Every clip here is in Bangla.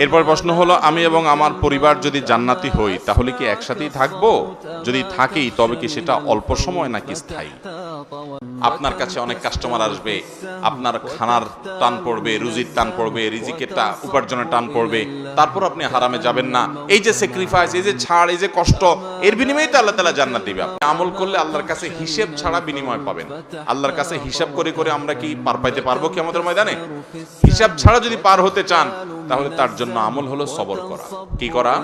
এরপর প্রশ্ন হলো, আমি এবং আমার পরিবার যদি জান্নাতি হই তাহলে কি একসাথেই থাকবো? যদি থাকি তবে কি সেটা অল্প সময় নাকি স্থায়ী? আপনার কাছে অনেক কাস্টমার আসবে, আপনার খানার টান পড়বে, রুজির টান পড়বে, রিজিকের উপার্জনের টান পড়বে, তারপর আপনি হারামে যাবেন না। এই যে স্যাক্রিফাইস, এই যে ছাড়, এই যে কষ্ট, এর বিনিময়ে তো আল্লাহ তাআলা জান্নাত দিবে। আপনি আমল করলে আল্লাহর কাছে হিসাব ছাড়া বিনিময় পাবেন। আল্লাহর কাছে হিসাব করে করে আমরা কি পার পাইতে পারবো কিয়ামতের ময়দানে? হিসাব ছাড়া যদি পার হতে চান তাহলে তার জন্য আমল হলো সবর করা। কি করা?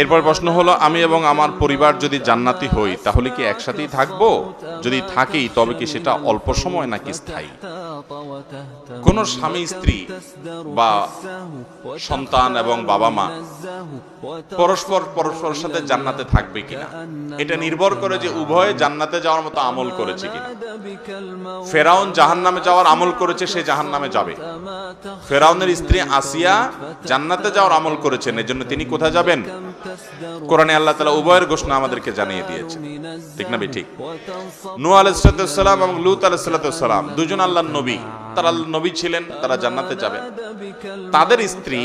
এরপর প্রশ্ন হলো, আমি এবং আমার পরিবার যদি জান্নাতি হই তাহলে কি একসাথেই থাকবো? যদি থাকি তবে কি সেটা অল্প সময় নাকি স্থায়ী? কোন স্বামী স্ত্রী বা সন্তান এবং বাবা মা পরস্পরের সাথে জান্নাতে থাকবে কিনা এটা নির্ভর করে যে উভয়ে জান্নাতে যাওয়ার মতো আমল করেছে কিনা। ফেরাউন জাহান্নামে যাওয়ার আমল করেছে, সে জাহান্নামে যাবে। ফেরাউনের স্ত্রী আসিয়া জান্নাতে যাওয়ার আমল করেছেন, এজন্য তিনি কোথায় যাবেন? কোরআনে আল্লাহ তাআলা উভয়ের ঘোষণা আমাদেরকে জানিয়ে দিয়েছেন। ঠিক না ঠিক? নূহ আলাইহিস সালাম এবং লূত আলাইহিস সালাম দুজন আল্লাহর নবী, তারা আল্লাহর নবী ছিলেন, তারা জান্নাতে যাবেন। তাদের স্ত্রী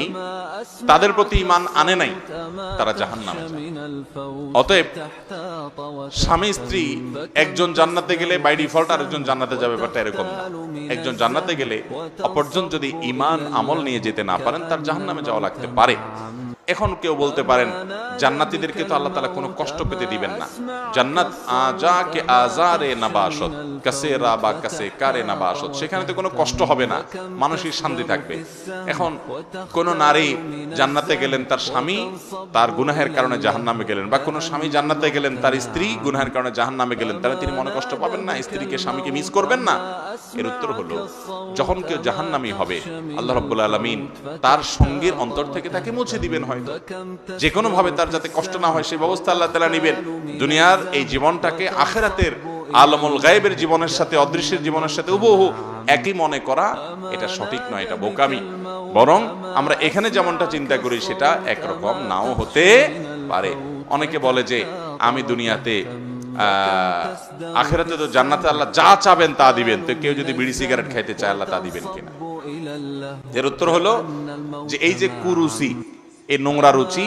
তাদের প্রতি ঈমান আনে নাই, তারা জাহান্নামে যায়। অতএব স্বামী স্ত্রী একজন জান্নাতে গেলে বাই ডিফল্ট আরেকজন জান্নাতে যাবে, ব্যাপারটা এরকম না। একজন জান্নাতে গেলে অপরজন যদি ঈমান আমল নিয়ে যেতে না পারেন তার জাহান্নামে যাওয়া লাগতে পারে। এখন কেউ বলতে পারেন, জান্নাতীদেরকে তো আল্লাহ তাআলা কোনো কষ্ট পেতে দিবেন না। জান্নাত আজা কে আজারে নাবাসত কাসেরা বা কাসে কারে নাবাসত, সেখানে তো কোনো কষ্ট হবে না, মানসিক শান্তি থাকবে। এখন কোন নারী জান্নাতে গেলেন, তার স্বামী তার গুনাহের কারণে জাহান্নামে গেলেন, বা কোন স্বামী জান্নাতে গেলেন, তার স্ত্রী গুনাহের কারণে জাহান্নামে গেলেন, তাহলে তিনি মনে কষ্ট পাবেন না? স্ত্রীকে স্বামীকে মিস করবেন না? এর উত্তর হলো, যখন কেউ জাহান্নামী হবে আল্লাহ রাব্বুল আলামিন তার সঙ্গীর অন্তর থেকে তাকে মুছে দিবেন। হয়তো যে কোনো ভাবে তার যাতে কষ্ট না হয় সেই ব্যবস্থা আল্লাহ তাআলা নেবেন। দুনিয়ার এই জীবনটাকে আখিরাতের আলমুল গায়বের জীবনের সাথে, অদৃশ্যের জীবনের সাথে হুবহু একই মনে করা এটা সঠিক নয়, এটা বোকামি। বরং আমরা এখানে যেমনটা চিন্তা করি সেটা একরকম নাও হতে পারে। অনেকে বলে যে আমি দুনিয়াতে আখিরাতে তো জান্নাতে আল্লাহ যা চাবেন তা দিবেন, তো কেউ যদি বিড়ি সিগারেট খাইতে চায় আল্লাহ তা দিবেন কিনা? এর উত্তর হলো যে এই যে কুরুচি, এই নোংরা রুচি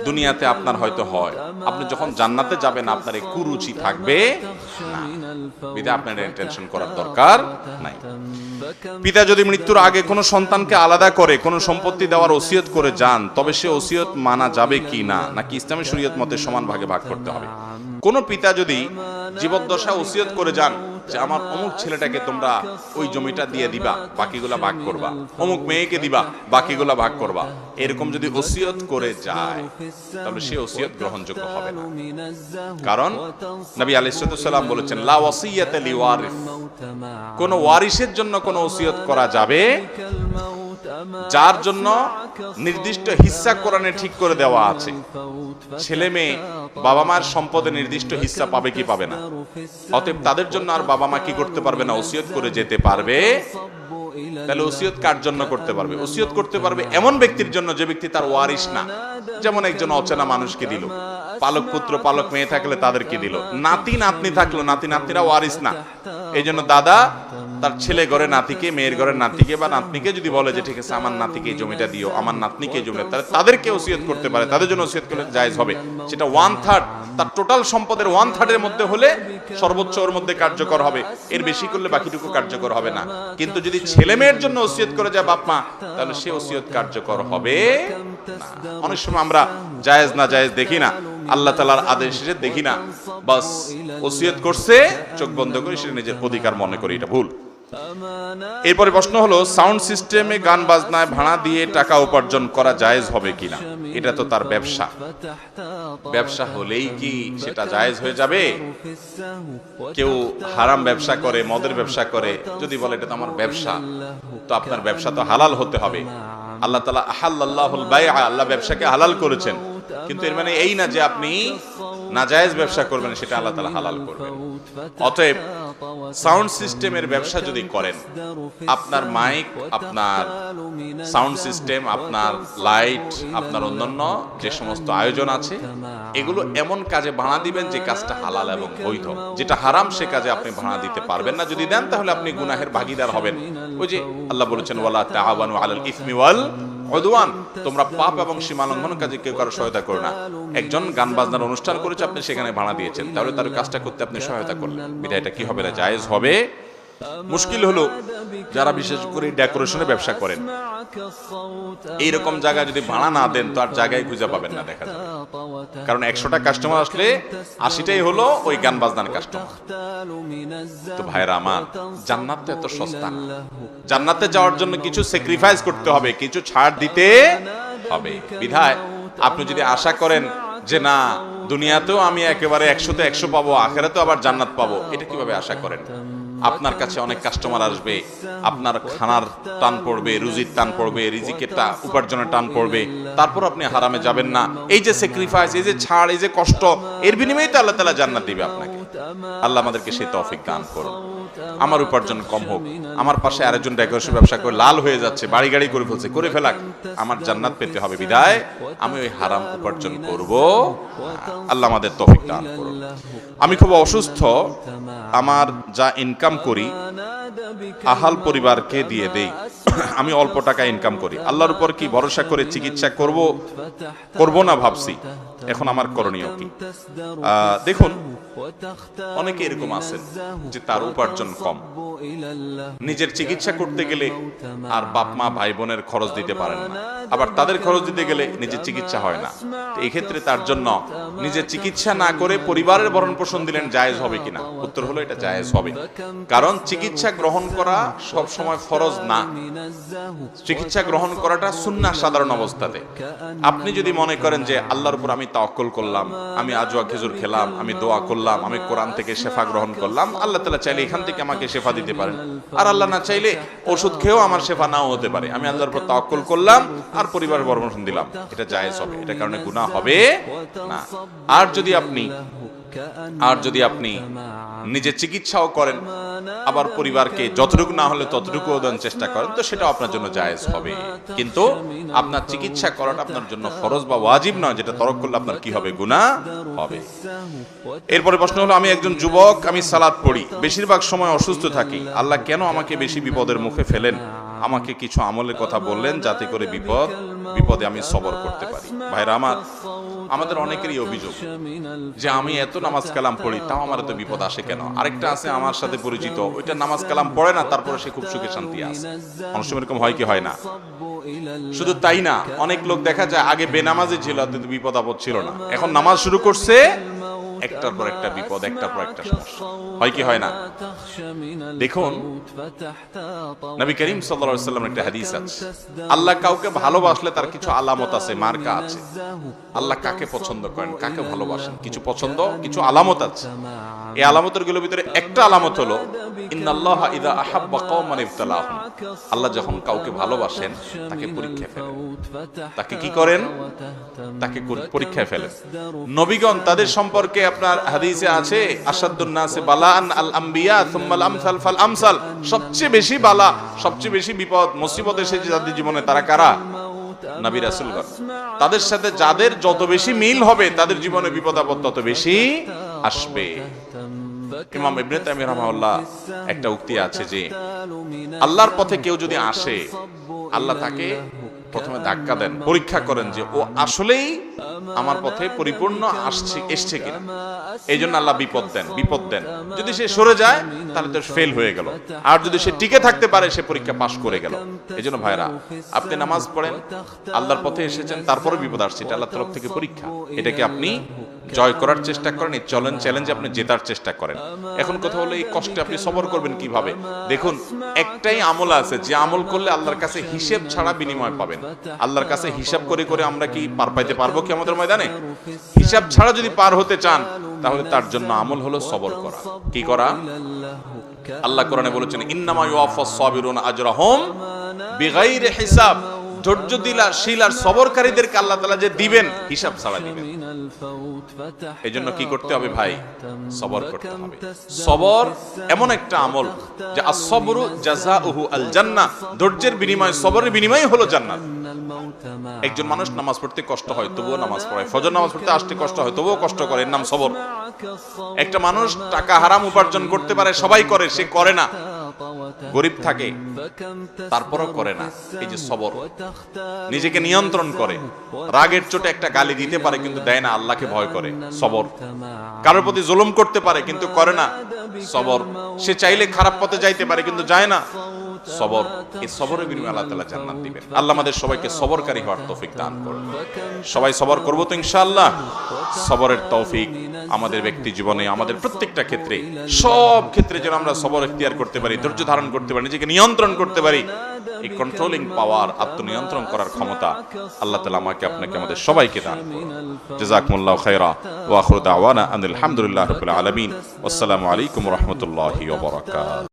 দুনিয়াতে আপনার হয়তো হয়, আপনি যখন জান্নাতে যাবেন আপনার এই কুরুচি থাকবে না, বিধায় আপনার টেনশন করার দরকার নাই। পিতা যদি মৃত্যুর আগে কোনো সন্তানকে আলাদা করে কোনো সম্পত্তি দেওয়ার ওসিয়ত করে যান, তবে সে ওসিয়ত মানা যাবে কি না, নাকি ইসলামী শরীয়ত মতে সমান ভাগে ভাগ করতে হবে? কোন পিতা যদি জীবদ্দশায় ওসিয়ত করে যান যে আমার অমুক ছেলেটাকে তোমরা ওই জমিটা দিয়ে দিবা, বাকিগুলা ভাগ করবা, অমুক মেয়েকে দিবা, বাকিগুলা ভাগ করবা, এরকম যদি ওসিয়ত করে যায় তাহলে সে ওসিয়ত গ্রহণযোগ্য হবে না। কারণ নবী আলাইহিস সালাম বলেছেন, লা ওয়াসিয়াতা লিওয়ারিস, কোন ওয়ারিসের জন্য কোন ওসিয়ত করা যাবে যার জন্য নির্দিষ্ট হিস্সা কোরআনে ঠিক করে দেওয়া আছে। ছেলে মেয়ে বাবা মার সম্পদে নির্দিষ্ট হিস্সা পাবে কি পাবে না? অতএব তাদের জন্য আর বাবা মা কি করতে পারবে না? ওসিয়ত করে যেতে পারবে। তাহলে ওসিয়ত কার জন্য করতে পারবে? ওসিয়ত করতে পারবে এমন ব্যক্তির জন্য যে ব্যক্তি তার ওয়ারিস না। যেমন একজন অচেনা মানুষকে দিল, পালক পুত্র পালক মেয়ে থাকলে তাদেরকে দিল, নাতি নাতনি থাকলো, নাতি নাতনিরা ওয়ারিস না। এই জন্য দাদা তার ছেলে ঘরে নাতিকে, মেয়ের ঘরে নাতিকে বা নাতনিকে যদি বলে যে ঠিক আছে আমার নাতিকে এই জমিটা দিও, আমার নাতনিকে এই জমিটা, তাহলে তাদেরকে ওসিয়ত করতে পারে, তাদের জন্য ওসিয়ত করলে জায়েজ হবে। সেটা 1/3 তার টোটাল সম্পদের 1/3 এর মধ্যে হলে সর্বোচ্চ ওর মধ্যে কার্যকর হবে, এর বেশি করলে বাকিটুকু কার্যকর হবে না। কিন্তু যদি ছেলে মেয়ের জন্য ওসিয়ত করে যায় বাপ মা, তাহলে সে ওসিয়ত কার্যকর হবে না। অনেক সময় আমরা জায়েজ না জায়েজ দেখি না, আল্লাহ তাআলার আদেশে দেখি না, বাস ওসিয়ত করছে চোখ বন্ধ করে সেটা নিজের অধিকার মনে করি, এটা ভুল। এরপরে প্রশ্ন হলো, সাউন্ড সিস্টেমে গান বাজনায় ভাড়া দিয়ে টাকা উপার্জন করা জায়েজ হবে কিনা? এটা তো তার ব্যবসা, ব্যবসা হলেই কি সেটা জায়েজ হয়ে যাবে? কেউ হারাম ব্যবসা করে, মদের ব্যবসা করে, যদি বলে এটা তো আমার ব্যবসা, তো আপনার ব্যবসা তো হালাল হতে হবে। আল্লাহ তাআলা আহাল্লাল্লাহুল বাইআ, আল্লাহ ব্যবসাকে হালাল করেছেন, কিন্তু এর মানে এই না যে আপনি নাজায়েজ ব্যবসা করবেন সেটা আল্লাহ তাআলা হালাল করবেন। অতএব সাউন্ড সিস্টেমের ব্যবসা যদি করেন, আপনার মাইক, আপনার সাউন্ড সিস্টেম, আপনার লাইট, আপনার অন্যান্য যে সমস্ত আয়োজন আছে, এগুলো এমন কাজে ভাড়া দিবেন যে কাজটা হালাল এবং বৈধ। যেটা হারাম সে কাজে আপনি ভাড়া দিতে পারবেন না। যদি দেন তাহলে আপনি গুনাহের ভাগীদার হবেন। ওই যে আল্লাহ বলেছেন, ওয়ালা তাআওয়ানু আলাল ইসমি ওয়াল উদওয়ান, তোমরা পাপ এবং সীমালঙ্ঘন কাজে কেউ কারো সহায়তা করো না। একজন গান বাজনার অনুষ্ঠান করেছে, আপনি সেখানে ভাড়া দিয়েছেন, তাহলে তার কাজটা করতে আপনি সহায়তা করলেন, বিধায় এটা কি হবে না, জায়েজ হবে। মুশকিল হলো যারা বিশেষ করে ডেকোরেশনের ব্যবসা করেন, এইরকম জায়গায় যদি ভাড়া না দেন তো আর জায়গায় খুঁজে পাবেন না, দেখা যাবে। কারণ 100টা কাস্টমার আসলে 80টাই হলো ওই গান বাজনার কাস্টমার। তো ভাইরা আমার, জান্নাত তো এত সস্তা না। জান্নাতে যাওয়ার জন্য কিছু স্যাক্রিফাইস করতে হবে, কিছু ছাড় দিতে হবে। বিধায় আপনি যদি আশা করেন যে না, দুনিয়াতেও আমি একেবারে 100তে 100 পাবো, আখিরাতেও আবার জান্নাত পাবো, এটা কিভাবে আশা করেন? আপনার কাছে অনেক কাস্টমার আসবে, আপনার খানার টান পড়বে, রুজির টান পড়বে, রিজিকের উপার্জনের টান পড়বে, তারপর আপনি হারামে যাবেন না। এই যে স্যাক্রিফাইস, এই যে ছাড়, এই যে কষ্ট, এর বিনিময়ে তো আল্লাহ তাআলা জান্নাত দিবে আপনাকে। আল্লাহ আমাদেরকে সেই তৌফিক দান করুন। আমার উপার্জন কম হোক, আমার পাশে আরেকজন ডেকোরেশন ব্যবসা করে লাল হয়ে যাচ্ছে, বাড়ি গাড়ি করে ফেলছে, করে ফেলাক, আমার জান্নাত পেতে হবে, বিধায় আমি ওই হারাম উপার্জন করব। আল্লাহ আমাদের তৌফিক দান করুন। আমি খুব অসুস্থ, আমার যা ইনকাম করি আহাল পরিবারকে দিয়ে দেই। আমি অল্প টাকা ইনকাম করি, আল্লাহর উপর কি ভরসা করে চিকিৎসা করব না ভাবছি, এখন আমার করণীয় কি? দেখুন, অনেকে এরকম আছেন যে তার উপার্জন কম, নিজের চিকিৎসা করতে গেলে আর বাপ মা ভাই বোনের খরচ দিতে পারেন না, আবার তাদের খরচ দিতে গেলে নিজের চিকিৎসা হয় না। এই ক্ষেত্রে তার জন্য নিজের চিকিৎসা না করে পরিবারের ভরণ পোষণ দিলেন জায়েজ হবে কিনা? উত্তর হলো এটা জায়েজ হবে। কারণ চিকিৎসা গ্রহণ করা সব সময় ফরজ না, চিকিৎসা গ্রহণ করাটা সুন্নাহ সাধারণ অবস্থাতে। আপনি যদি মনে করেন যে আল্লাহর উপর আমি তাওয়াক্কুল করলাম, আমি আজওয়া খেজুর খেলাম, আমি দোয়া করলাম, আমি কোরআন থেকে শেফা গ্রহণ করলাম, আল্লাহ তাআলা চাইলে এখান থেকে আমাকে শেফা দিতে পারেন, আর আল্লাহ না চাইলে ওষুধ খেয়েও আমার শেফা নাও হতে পারে, আমি আল্লাহর উপর তাওয়াক্কুল করলাম আর পরিবারের ভরণ পোষণ দিলাম, এটা জায়েজ হবে, এটা কারণে গুনাহ হবে না। আর যদি আপনি নিজে চিকিৎসাও করেন, আবার পরিবারকে যতটুকু না হলে ততটুকু দেওয়ার চেষ্টা করেন, তো সেটা আপনার জন্য জায়েজ হবে। কিন্তু আপনার চিকিৎসা করাটা আপনার জন্য ফরজ বা ওয়াজিব নয়, যেটা তরক করলে আপনার কি হবে? গুনাহ হবে। এরপরে প্রশ্ন হলো, আমি একজন যুবক, আমি সালাত পড়ি, বেশিরভাগ সময় অসুস্থ থাকি, আল্লাহ কেন আমাকে বেশি বিপদের মুখে ফেলেন? আমাকে কিছু আমলের কথা বললেন যাতে করে বিপদে আমি সবর করতে পারি। ভাইরা আমার, আমাদের অনেকেরই অভিযোগ যে আমি এত নামাজ কালাম পড়ি, তাও আমার এত বিপদ আসে কেন? আরেকটা আছে আমার সাথে পরিচিত, ওইটা নামাজ কালাম পড়ে না, তারপরে সে খুব সুখে শান্তি আছে। অনেক সময় এরকম হয় কি হয় না? শুধু তাই না, অনেক লোক দেখা যায় আগে বেনামাজি ছিল, বিপদ আপদ ছিল না, এখন নামাজ শুরু করছে, একটার পর একটা বিপদ, একটার পর একটা সমস্যা, হয় কি হয় না? দেখুন, নবী করিম সাল্লাল্লাহু আলাইহি ওয়াসাল্লামের একটা হাদিস আছে, আল্লাহ কাউকে ভালোবাসলে তার কিছু আলামত আছে, মার্কা আছে। আল্লাহ কাকে পছন্দ করেন, কাকে ভালোবাসেন, কিছু পছন্দ, কিছু আলামত আছে। এই আলামতের গুলোর ভিতরে একটা আলামত হলো, ইন্নাল্লাহা ইযা আহাব্বা কওমান ইবতালাহুম, আল্লাহ যখন কাউকে ভালোবাসেন তাকে পরীক্ষায় ফেলেন। তাকে কি করেন? তাকে পরীক্ষায় ফেলেন। নবীগণ তাদের সম্পর্কে আপনার হাদিসে আছে, আশাদ্দুন নাসি বালাআন আল আম্বিয়া সুম্মাল আমসাল ফাল আমসাল, সবচেয়ে বেশি বালা, সবচেয়ে বেশি বিপদ মুসিবত এসেছে যাদের জীবনে, তারা কারা? নবী রাসূলগণ। তাদের সাথে যাদের যত বেশি মিল হবে, তাদের জীবনে বিপদ আপদ তত বেশি আসবে। ইমাম ইবনে তাইমিয়া রাহিমাহুল্লাহ একটা উক্তি আছে যে আল্লাহর পথে কেউ যদি আসে, আল্লাহ তাকে প্রথমে ধাক্কা দেন, পরীক্ষা করেন যে ও আসলেই আমার পথে পরিপূর্ণ এসছে কিনা। এই জন্য আল্লাহ বিপদ দেন। যদি সে সরে যায় তাহলে তো ফেল হয়ে গেল, আর যদি সে টিকে থাকতে পারে সে পরীক্ষা পাশ করে গেল। এই জন্য ভাইরা, আপনি নামাজ পড়েন, আল্লাহর পথে এসেছেন, তারপরে বিপদ আসছে, এটা আল্লাহর তরফ থেকে পরীক্ষা, এটাকে আপনি জয় করার চেষ্টা করেন, এই চ্যালেঞ্জে আপনি জেতার চেষ্টা করেন। এখন কথা হলো, এই কষ্টে আপনি সবর করবেন কিভাবে? দেখুন, একটাই আমল আছে যে আমল করলে আল্লাহর কাছে হিসেব ছাড়া বিনিময় পাবেন। আল্লাহর কাছে হিসাব করে করে আমরা কি পার পাইতে পারবো কি আমাদের ময়দানে? হিসাব ছাড়া যদি পার হতে চান, তাহলে তার জন্য আমল হলো সবর করা। কি করা? আল্লাহ কোরআনে বলেছেন, ইন্নামা ইউওয়াফাস সাবিরুনা আজরাহুম বিগাইরি হিসাব, ধৈর্যশীল আর সবরকারীদেরকে আল্লাহ তাআলা যে দিবেন হিসাব ছাড়া দিবেন। এজন্য কি করতে হবে ভাই? সবর করতে হবে। সবর এমন একটা আমল যে আস-সবরু জাযাউহু আল জান্নাহ, ধৈর্যের বিনিময়, সবরের বিনিময় হলো জান্নাত। একজন মানুষ নামাজ পড়তে কষ্ট হয় তবুও নামাজ পড়ে, ফজর নামাজ পড়তে আসতে কষ্ট হয় তবুও কষ্ট করে, এর নাম সবর। একটা মানুষ টাকা হারাম উপার্জন করতে পারে, সবাই করে, সে করে না, গরিব থাকে তারপরও করে না, এই যে সবর। নিজেকে নিয়ন্ত্রণ করে, রাগের চোটে একটা গালি দিতে পারে কিন্তু দেয় না, আল্লাহকে ভয় করে, সবর। কারোর প্রতি জুলুম করতে পারে কিন্তু করে না, সবর। সে চাইলে খারাপ পথে যাইতে পারে কিন্তু যায় না, সবর। এই সবরের বিনিময়ে আল্লাহ তাআলা জান্নাত দিবেন। আল্লাহ আমাদের সবাইকে সবরকারী হওয়ার তৌফিক দান করুন। সবাই সবর করব তো ইনশাআল্লাহ। সবরের তৌফিক আমাদের ব্যক্তি জীবনে, আমাদের প্রত্যেকটা ক্ষেত্রে, সব ক্ষেত্রে যেন আমরা সবর ইখতিয়ার করতে পারি, ধৈর্য ধারণ করতে পারি, নিজেকে নিয়ন্ত্রণ করতে পারি। এই কন্ট্রোলিং পাওয়ার, আত্মনিয়ন্ত্রণ করার ক্ষমতা আল্লাহ তাআলা আমাকে, আপনাকে, আমাদের সবাইকে দান করুন। জাযাকুমুল্লাহু খাইরা ওয়া আখিরু দাওয়ানা আনিল হামদুলিল্লাহি রাব্বিল আলামিন। আসসালামু আলাইকুম ওয়া রাহমাতুল্লাহি ওয়া বারাকাতুহু।